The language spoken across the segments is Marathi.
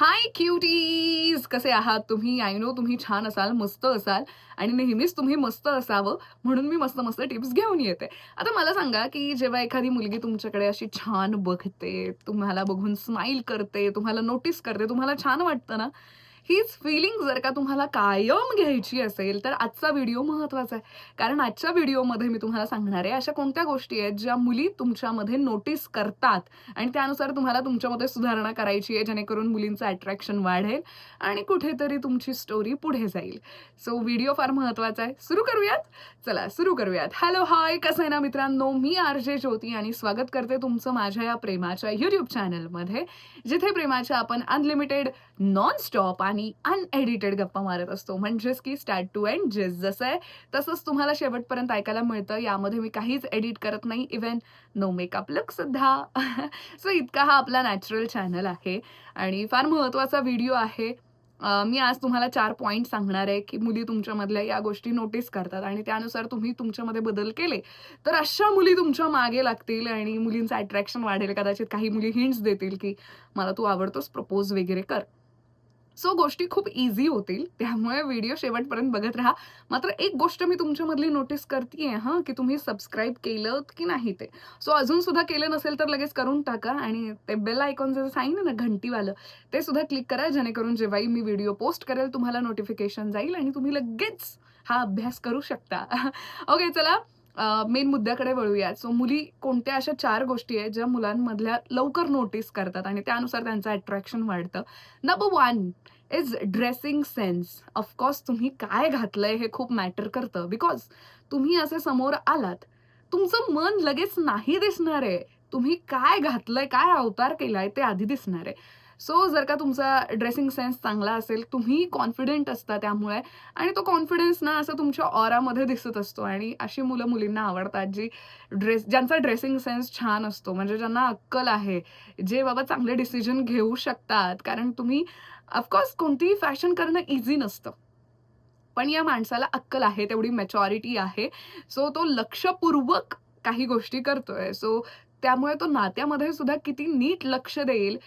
हाय क्यूटीज, कसे आहात तुम्ही? आय नो तुम्ही छान असाल, मस्त असाल आणि नेहमीच तुम्ही मस्त असावं म्हणून मी मस्त मस्त टिप्स घेऊन येते. आता मला सांगा, की जेव्हा एखादी मुलगी तुमच्याकडे अशी छान बघते, तुम्हाला बघून स्माईल करते, तुम्हाला नोटीस करते, तुम्हाला छान वाटतं ना, हीच फीलिंग जर का तुम्हाला कायम घ्यायची असेल, तर आजचा व्हिडिओ महत्त्वाचा आहे. कारण आजच्या व्हिडिओमध्ये मी तुम्हाला सांगणार आहे, अशा कोणत्या गोष्टी आहेत, ज्या मुली तुमच्यामध्ये नोटीस करतात आणि त्यानुसार तुम्हाला तुमच्यामध्ये सुधारणा करायची आहे, जेणेकरून मुलींचं अट्रॅक्शन वाढेल आणि कुठेतरी तुमची स्टोरी पुढे जाईल. सो व्हिडिओ फार महत्त्वाचा आहे. सुरू करूयात? चला सुरू करूयात. हॅलो, हाय, कसं आहे ना मित्रांनो? मी आर.जे. ज्योती आणि स्वागत करते तुमचं माझ्या या प्रेमाच्या YouTube चॅनलमध्ये, जिथे प्रेमाच्या आपण अनलिमिटेड, नॉन स्टॉप आणि अनएडिटेड गप्पा मारत असतो. म्हणजेच की स्टार्ट टू एंड जसं आहे तसंच तुम्हाला शेवटपर्यंत ऐकायला मिळतं. यामध्ये मी काहीच एडिट करत नाही. इव्हन नो मेकअप लुक सुद्धा. सो इतका हा आपला नॅचरल चॅनल आहे आणि फार महत्त्वाचा व्हिडिओ आहे. मी आज तुम्हाला 4 पॉइंट सांगणार आहे, की मुली तुमच्यामधल्या या गोष्टी नोटीस करतात आणि त्यानुसार तुम्ही तुमच्यामध्ये बदल केले, तर अशा मुली तुमच्या मागे लागतील आणि मुलींचं अट्रॅक्शन वाढेल. कदाचित काही मुली हिंट्स देतील, की मला तू आवडतोस, प्रपोज वगैरे कर. सो गोष्टी खूप ईझी होतील. त्यामुळे व्हिडिओ शेवटपर्यंत बघत राहा. मात्र एक गोष्ट मी तुमच्यामधली नोटीस करतीये हां, की तुम्ही सबस्क्राईब केलत की नाही ते. सो अजून सुद्धा केलं नसेल तर लगेच करून टाका आणि ते बेल आयकॉनचं साईन आहे ना घंटीवालं, ते सुद्धा क्लिक करा, जेणेकरून जेव्हाही मी व्हिडिओ पोस्ट करेल तुम्हाला नोटिफिकेशन जाईल आणि तुम्ही लगेच हा अभ्यास करू शकता. ओके, चला मेन मुद्द्याकडे वळूया. सो मुली कोणत्या अशा 4 गोष्टी आहेत, ज्या मुलांमधल्या लवकर नोटीस करतात आणि त्यानुसार त्यांचं अट्रॅक्शन वाढतं. Number 1 is dressing sense. Of course तुम्ही काय घातलंय हे खूप मॅटर करतं. बिकॉज तुम्ही असे समोर आलात, तुमचं मन लगेच नाही दिसणार आहे. तुम्ही काय घातलंय, काय अवतार केलाय ते आधी दिसणार आहे. सो जर का तुमचा ड्रेसिंग सेन्स चांगला असेल, तुम्ही कॉन्फिडंट असता त्यामुळे आणि तो कॉन्फिडन्स ना असा तुमच्या ऑरामध्ये दिसत असतो आणि अशी मुलं मुलींना आवडतात, ज्यांचा ड्रेसिंग सेन्स छान असतो, म्हणजे ज्यांना अक्कल आहे, जे बाबा चांगले डिसिजन घेऊ शकतात. कारण तुम्ही ऑफकोर्स कोणतीही फॅशन करणं इझी नसतं. पण या माणसाला अक्कल आहे, तेवढी मॅच्युरिटी आहे. सो तो लक्षपूर्वक काही गोष्टी करतोय. सो त्यामुळे तो नात्यामध्ये सुद्धा किती नीट लक्ष देईल,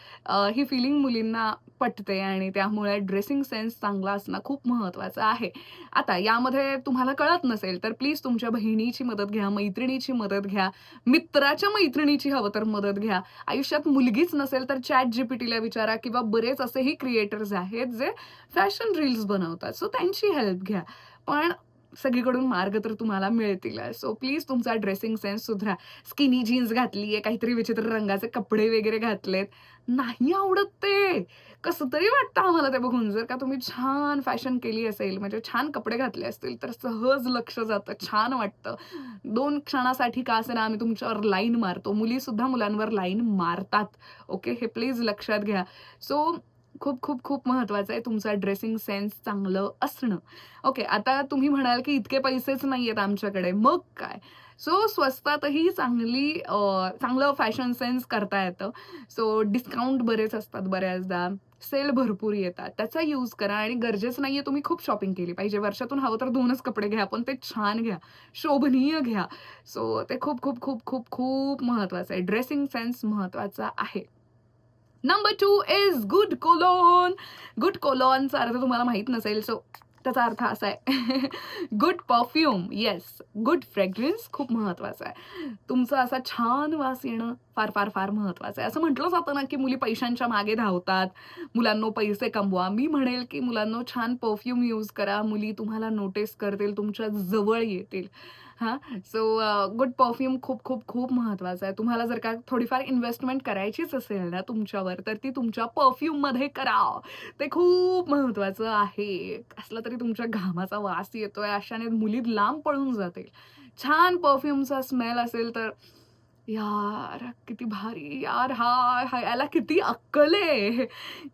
ही फीलिंग मुलींना पटते आणि त्यामुळे ड्रेसिंग सेन्स चांगला असणं खूप महत्त्वाचं आहे. आता यामध्ये तुम्हाला कळत नसेल तर प्लीज तुमच्या बहिणीची मदत घ्या, मैत्रिणीची मदत घ्या, मित्राच्या मैत्रिणीची हवं तर मदत घ्या. आयुष्यात मुलगीच नसेल तर ChatGPTला विचारा किंवा बरेच असेही क्रिएटर्स आहेत जे फॅशन रील्स बनवतात. सो त्यांची हेल्प घ्या. पण सगळीकडून मार्ग तर तुम्हाला मिळतीलच. सो प्लीज तुमचा ड्रेसिंग सेन्स सुधरा. स्किनी जीन्स घातलीये, काहीतरी विचित्र रंगाचे कपडे वगैरे घातलेत, नाही आवडत ते. कसं तरी वाटतं आम्हाला ते बघून. जर का तुम्ही छान फॅशन केली असेल, म्हणजे छान कपडे घातले असतील, तर सहज लक्ष जातं, छान वाटतं. 2 क्षणासाठी का असेना आम्ही तुमच्यावर लाईन मारतो. मुलीसुद्धा मुलांवर लाईन मारतात. ओके, हे प्लीज लक्षात घ्या. सो खूप, खूप, खूप महत्वाचं आहे तुमचा ड्रेसिंग सेन्स चांगलं असणं. ओके, आता तुम्ही म्हणाल, की इतके पैसेच नाहीयेत आमच्याकडे, मग काय? सो स्वस्तातही चांगलं फॅशन सेन्स करता येतं. सो डिस्काउंट बरेच असतात बऱ्याचदा. सेल भरपूर येतात. त्याचा यूज करा आणि गरजेचं नाहीये तुम्ही खूप शॉपिंग केली पाहिजे. वर्षातून हवं तर 2च कपडे घ्या, पण ते छान घ्या, शोभनीय घ्या. सो ते खूप, खूप, खूप, खूप, खूप महत्वाचं आहे. ड्रेसिंग सेन्स महत्वाचा आहे. Number 2 is good cologne. Good कोलोनचा अर्थ तुम्हाला माहीत नसेल, सो त्याचा अर्थ असा आहे good perfume. Yes, good fragrance खूप महत्वाचा आहे. तुमचा असा छान वास येणं फार, फार, फार महत्वाचं आहे. असं म्हटलं जातं ना, की मुली पैशांच्या मागे धावतात. मुलांनो पैसे कमवा. मी म्हणेल, की मुलांनो छान परफ्यूम यूज करा. मुली तुम्हाला नोटीस करतील, तुमच्या जवळ येतील. हां, सो गुड परफ्यूम खूप, खूप, खूप महत्वाचं आहे. तुम्हाला जर का थोडीफार इन्व्हेस्टमेंट करायचीच असेल ना तुमच्यावर, तर ती तुमच्या परफ्यूममध्ये करा. ते खूप महत्वाचं आहे. कसला तरी तुमच्या घामाचा वास येतोय, अशाने मुली लांब पळून जातील. छान परफ्यूमचा स्मेल असेल तर यार, किती भारी यार! याला किती अक्कल आहे.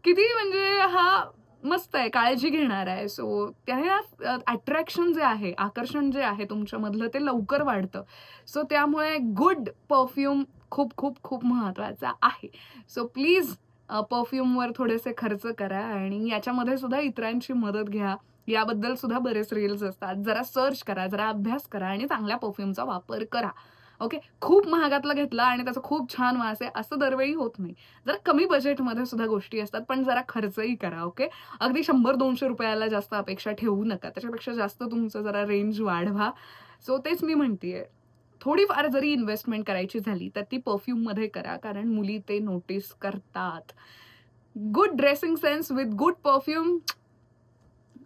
किती म्हणजे हा मस्त आहे, काळजी घेणारा आहे. सो त्याने ना अट्रॅक्शन जे आहे, आकर्षण जे आहे तुमच्यामधलं ते लवकर वाढतं. सो त्यामुळे गुड परफ्यूम खूप, खूप, खूप महत्वाचा आहे. सो प्लीज परफ्यूमवर थोडेसे खर्च करा आणि याच्यामध्ये सुद्धा इतरांची मदत घ्या. याबद्दल सुद्धा बरेच रील्स असतात. जरा सर्च करा, जरा अभ्यास करा आणि चांगल्या परफ्यूमचा वापर करा. ओके. खूप महागातला घेतला आणि त्याचा खूप छान वास आहे असं दरवेळी होत नाही. जरा कमी बजेटमध्ये सुद्धा गोष्टी असतात, पण जरा खर्चही करा. ओके. अगदी ₹100-200 जास्त अपेक्षा ठेवू नका. त्याच्यापेक्षा जास्त तुमचं जरा रेंज वाढवा. सो तेच मी म्हणतीये. थोडीफार जरी इन्व्हेस्टमेंट करायची झाली, तर ती परफ्यूममध्ये करा. कारण मुली ते नोटीस करतात. Good dressing sense with good perfume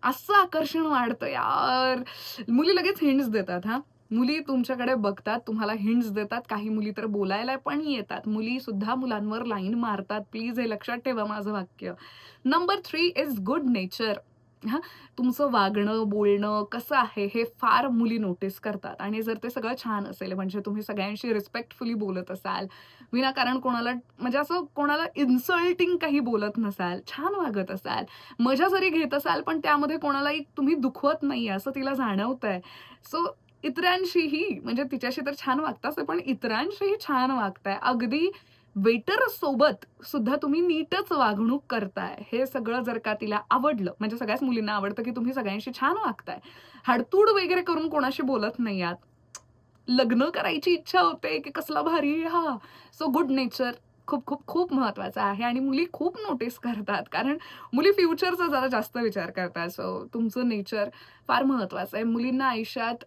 असं आकर्षण वाढतं यार. मुली लगेच हिंट्स देतात हां. मुली तुमच्याकडे बघतात, तुम्हाला हिंट्स देतात. काही मुली तर बोलायला पण येतात. मुली सुद्धा मुलांवर लाईन मारतात. प्लीज हे लक्षात ठेवा माझं वाक्य. Number 3 is good nature. हां, तुमचं वागणं, बोलणं कसं आहे हे फार मुली नोटीस करतात आणि जर ते सगळं छान असेल म्हणजे तुम्ही सगळ्यांशी रिस्पेक्टफुली बोलत असाल, विनाकारण कोणाला म्हणजे असं कोणाला इन्सल्टिंग काही बोलत नसाल, छान वागत असाल, मजा जरी घेत असाल, पण त्यामध्ये कोणालाही तुम्ही दुखवत नाहीये असं तिला जाणवतंय. सो इतरांशीही म्हणजे तिच्याशी तर छान वागताच आहे, पण इतरांशीही छान वागताय. अगदी वेटरसोबत सुद्धा तुम्ही नीटच वागणूक करताय. हे सगळं जर का तिला आवडलं, म्हणजे सगळ्याच मुलींना आवडतं, की तुम्ही सगळ्यांशी छान वागताय. हाडतूड वगैरे करून कोणाशी बोलत नाही आहात. लग्न करायची इच्छा होते, की कसला भारी आहे हा. सो गुड नेचर खूप, खूप, खूप महत्वाचं आहे आणि मुली खूप नोटीस करतात. कारण मुली फ्युचरचा जरा जास्त विचार करतात. सो तुमचं नेचर फार महत्वाचं आहे. मुलींना आयुष्यात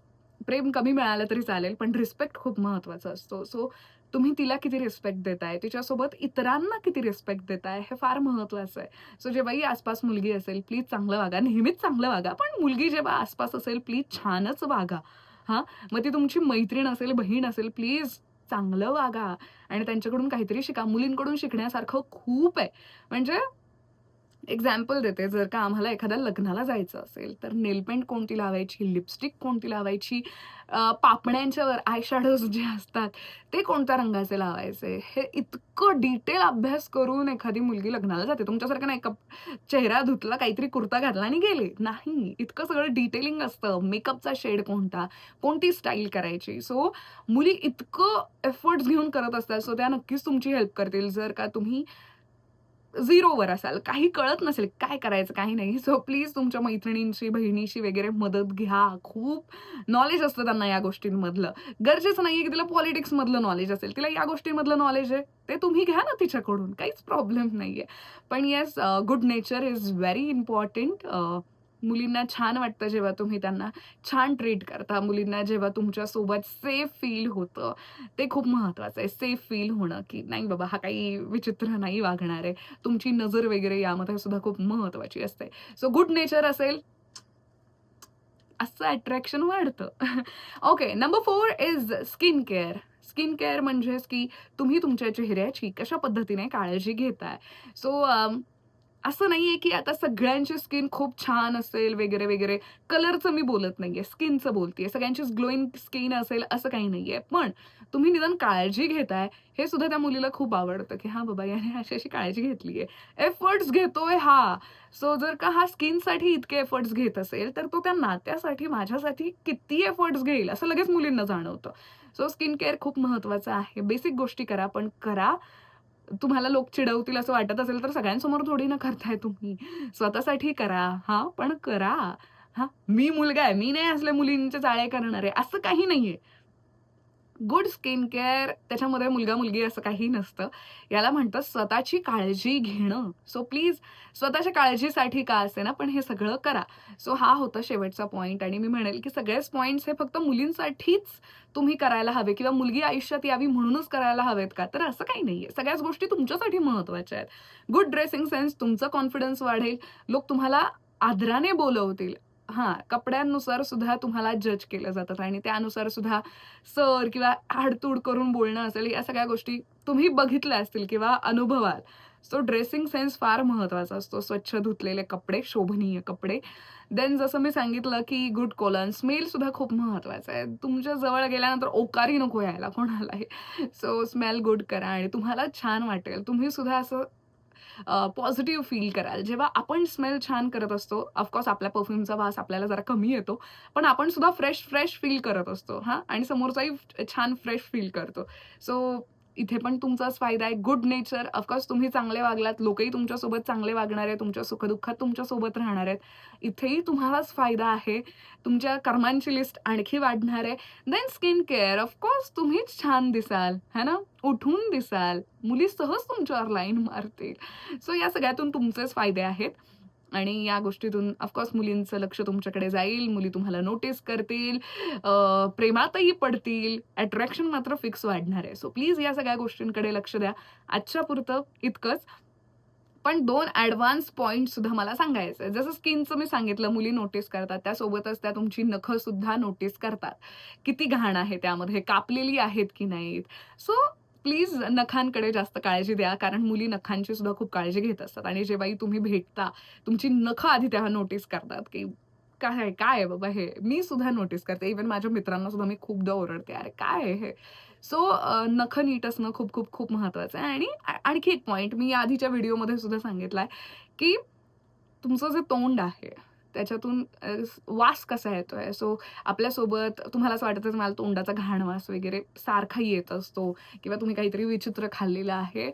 प्रेम कमी मिळालं तरी चालेल, पण रिस्पेक्ट खूप महत्वाचा असतो. सो तुम्ही तिला किती रिस्पेक्ट देताय, तिच्यासोबत इतरांना किती रिस्पेक्ट देताय, हे फार महत्वाचं आहे. सो जेव्हाही आसपास मुलगी असेल, प्लीज चांगलं वागा. नेहमीच चांगलं वागा, पण मुलगी जेव्हा आसपास असेल, प्लीज छानच वागा. हां, मग ती तुमची मैत्रीण असेल, बहीण असेल, प्लीज चांगलं वागा आणि त्यांच्याकडून काहीतरी शिका. मुलींकडून शिकण्यासारखं खूप आहे. म्हणजे एक्झाम्पल देते, जर का आम्हाला एखाद्या लग्नाला जायचं असेल, तर नेल पेंट कोणती लावायची, लिपस्टिक कोणती लावायची, पापण्यांच्यावर आय शॅडोज जे असतात, ते कोणत्या रंगाचे लावायचे, हे इतकं डिटेल अभ्यास करून एखादी मुलगी लग्नाला जाते. तुमच्यासारखं नाही चेहरा धुतला, काहीतरी कुर्ता घातला आणि गेले. नाही, इतकं सगळं डिटेलिंग असतं. मेकअपचा शेड कोणता, कोणती स्टाईल करायची. सो मुली इतकं एफर्ट्स घेऊन करत असतात. सो त्या नक्कीच तुमची हेल्प करतील. जर का तुम्ही झिरोवर असाल, काही कळत नसेल, काय करायचं, काही नाही. सो प्लीज तुमच्या मैत्रिणींशी, बहिणीशी वगैरे मदत घ्या. खूप नॉलेज असतं त्यांना या गोष्टींमधलं. गरजेचं नाहीये की तिला पॉलिटिक्समधलं नॉलेज असेल. तिला या गोष्टींमधलं नॉलेज आहे, ते तुम्ही घ्या ना तिच्याकडून. काहीच प्रॉब्लेम नाहीये. पण yes, good nature is very important. मुलींना छान वाटतं जेव्हा तुम्ही त्यांना छान ट्रीट करता. मुलींना जेव्हा तुमच्यासोबत सेफ फील होतं, ते खूप महत्वाचं आहे. सेफ फील होणं, की नाही बाबा हा काही विचित्र नाही वागणार आहे. तुमची नजर वगैरे यामध्ये सुद्धा खूप महत्वाची असते. सो गुड नेचर असेल, असं अट्रॅक्शन वाढतं. Okay. Number 4 is skin care. Skin care म्हणजेच की तुम्ही तुमच्या चेहऱ्याची कशा पद्धतीने काळजी घेताय. सो असं नाहीये की आता सगळ्यांची स्किन खूप छान असेल वगैरे, वगैरे. कलरचं मी बोलत नाहीये, स्किनचं बोलतेय. सगळ्यांचीच ग्लोइंग स्किन असेल असं काही नाहीये. पण तुम्ही निदान काळजी घेताय, हे सुद्धा त्या मुलीला खूप आवडतं, की हां बाबा याने अशी-अशी काळजी घेतलीये. एफर्ट्स घेतोय हा. सो जर का हा स्किनसाठी इतके एफर्ट्स घेत असेल, तर तो त्या नात्यासाठी, माझ्यासाठी किती एफर्ट्स घेईल, असं लगेच मुलींना जाणवतं. सो स्किन केअर खूप महत्वाचं आहे. बेसिक गोष्टी करा, पण करा. तुम्हाला लोक चिडवतील असं वाटत असेल, तर सगळ्यांसमोर थोडी ना करताय तुम्ही. स्वतःसाठी करा. हां, पण करा. हां, मी मुलगा आहे, मी नाही असल्या मुलींचे चाळे करणार आहे, असं काही नाहीये. गुड स्किन केअर त्याच्यामध्ये मुलगा-मुलगी असं काही नसतं. याला म्हणतात स्वतःची काळजी घेणं. सो प्लीज स्वतःच्या काळजीसाठी का असेना, पण हे सगळं करा. सो हा होता शेवटचा पॉइंट आणि मी म्हणेल, की सगळेच पॉइंट्स हे फक्त मुलींसाठीच तुम्ही करायला हवे किंवा मुलगी आयुष्यात यावी म्हणूनच करायला हवेत का? तर असं काही नाहीये. सगळ्याच गोष्टी तुमच्यासाठी महत्त्वाच्या आहेत. गुड ड्रेसिंग सेन्स तुमचा कॉन्फिडन्स वाढेल. लोक तुम्हाला आदराने बोलवतील. हां, कपड्यांनुसार सुद्धा तुम्हाला जज केलं जातं आणि त्यानुसार सुद्धा सर किंवा हाडतूड करून बोलणं असेल, या सगळ्या गोष्टी तुम्ही बघितल्या असतील किंवा अनुभवाल. सो ड्रेसिंग सेन्स फार महत्त्वाचा असतो. स्वच्छ धुतलेले कपडे, शोभनीय कपडे. देन जसं मी सांगितलं, की गुड कोलॉन स्मेल सुद्धा खूप महत्त्वाचा आहे. तुमच्या जवळ गेल्यानंतर ओकारी नको यायला कोणालाही. सो स्मेल गुड करा आणि तुम्हाला छान वाटेल. तुम्ही सुद्धा असं पॉझिटिव्ह फील कराल. जेव्हा आपण स्मेल छान करत असतो, ऑफकोर्स आपल्या परफ्यूमचा वास आपल्याला जरा कमी येतो, पण आपण सुद्धा फ्रेश फील करत असतो हां आणि समोरचाही छान फ्रेश फील करतो. सो इथे पण तुमचाच फायदा आहे. गुड नेचर, ऑफकोर्स तुम्ही चांगले वागलात, लोकही तुमच्यासोबत चांगले वागणार आहेत, तुमच्या सुखदुःखात तुमच्यासोबत राहणार आहेत. इथेही तुम्हालाच फायदा आहे. तुमच्या कर्मांची लिस्ट आणखी वाढणार आहे. देन स्किन केअर, ऑफकोर्स तुम्हीच छान दिसाल, है ना? उठून दिसाल. मुली सहज तुमच्यावर लाईन मारतील. सो या सगळ्यातून तुमचेच फायदे आहेत. आणि या गोष्टीतून ऑफकोर्स मुलींचं लक्ष तुमच्याकडे जाईल, मुली तुम्हाला नोटीस करतील, प्रेमातही पडतील, अट्रॅक्शन मात्र फिक्स वाढणार आहे. सो प्लीज या सगळ्या गोष्टींकडे लक्ष द्या. आजच्या पुरतं इतकंच. पण 2 ॲडव्हान्स पॉइंट सुद्धा मला सांगायचं आहे. जसं स्किनचं मी सांगितलं, मुली नोटीस करतात, त्यासोबतच त्या तुमची नखं सुद्धा नोटीस करतात. किती घाण आहे त्यामध्ये, कापलेली आहेत की नाहीत. सो प्लीज नखांकडे जास्त काळजी द्या, कारण मुली नखांची सुद्धा खूप काळजी घेत असतात आणि जेव्हाही तुम्ही भेटता, तुमची नखं आधी तेव्हा नोटीस करतात, की काय काय आहे बाबा हे? मी सुद्धा नोटीस करते. इव्हन माझ्या मित्रांना सुद्धा मी खूपदा ओरडते, "अरे काय आहे हे?" सो नखं नीट असणं खूप खूप खूप महत्वाचं आहे. आणि आणखी एक पॉइंट मी या आधीच्या व्हिडिओमध्ये सुद्धा सांगितलाय, की तुमचं जे तोंड आहे त्याच्यातून वास कसा येतोय. सो आपल्यासोबत तुम्हाला असं वाटत असेल मला तोंडाचा घाण वास वगैरे सारखा येत असतो किंवा तुम्ही काहीतरी विचित्र खाल्लेलं आहे.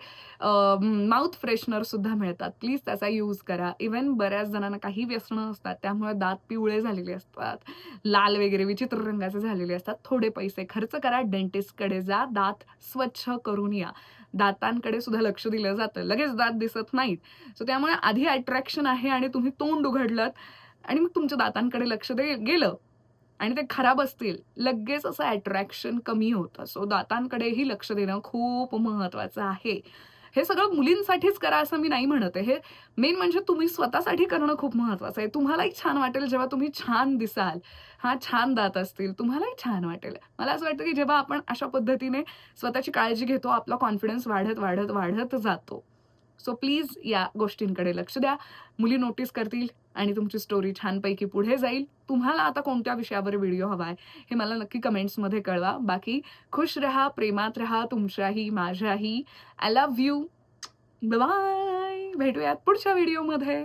माउथ फ्रेशनर सुद्धा मिळतात. प्लीज त्याचा यूज करा. इव्हन बऱ्याच जणांना काही व्यसनं असतात, त्यामुळे दात पिवळे झालेले असतात, लाल वगैरे विचित्र रंगाचे झालेले असतात. थोडे पैसे खर्च करा, डेंटिस्टकडे जा, दात स्वच्छ करून या. दातांकडे सुद्धा लक्ष दिलं जातं. लगेच दात दिसत नाहीत. सो त्यामुळे आधी अट्रॅक्शन आहे आणि तुम्ही तोंड उघडलत आणि मग तुमच्या दातांकडे लक्ष गेलं आणि ते खराब असतील, लगेच असं अट्रॅक्शन कमी होतं. सो दातांकडेही लक्ष देणं खूप महत्वाचं आहे. हे सगळं मुलींसाठीच करा असं मी नाही म्हणत आहे. हे मेन म्हणजे तुम्ही स्वतःसाठी करणं खूप महत्वाचं आहे. तुम्हालाही छान वाटेल जेव्हा तुम्ही छान दिसाल. हां, छान दात असतील, तुम्हालाही छान वाटेल. मला असं वाटतं की जेव्हा आपण अशा पद्धतीने स्वतःची काळजी घेतो, आपला कॉन्फिडन्स वाढत, वाढत, वाढत जातो. सो प्लीज या गोष्टींकडे लक्ष द्या. मुली नोटीस करतील आणि तुमची स्टोरी छानपैकी पुढे जाईल. तुम्हाला आता कोणत्या विषयावर व्हिडिओ हवा आहे, हे मला नक्की कमेंट्समध्ये कळवा. बाकी खुश रहा, प्रेमात रहा, तुमच्याही, माझ्याही. I love you. बाय. भेटूयात पुढच्या व्हिडिओमध्ये.